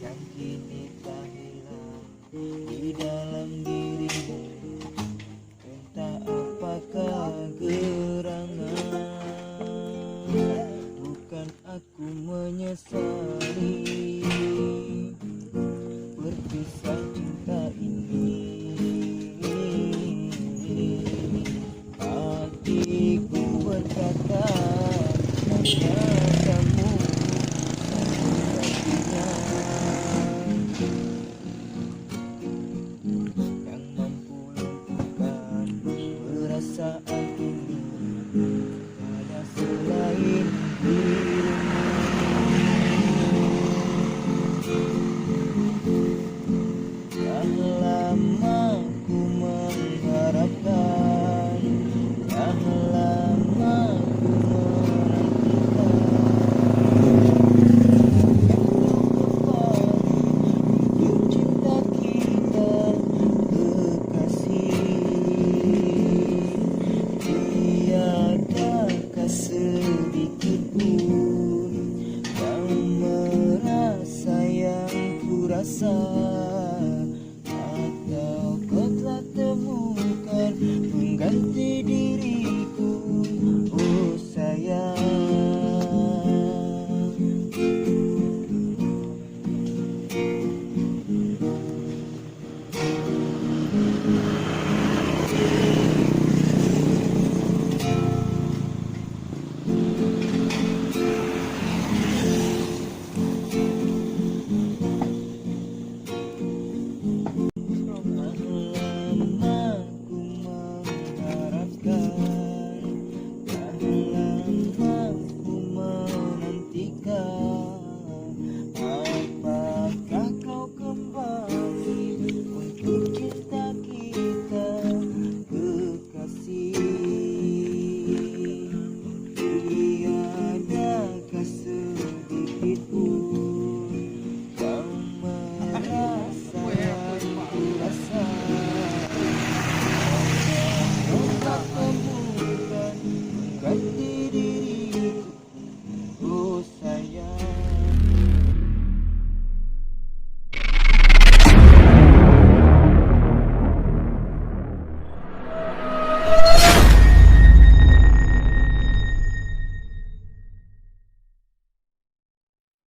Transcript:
yang kini telah hilang di dalam dirimu. Entah apakah gerangan, bukan aku menyesali berpisah cinta ini. Hatiku berkata hanya kamu satu-satunya yang mampu lumpuhkan perasaan ini. Ada selain dirimu. Dah lama ku mengharapkan, dah lama ku menantikan hidup cinta kita kekasih. Tiadakah sedikit pun kau merasa yang ku rasa.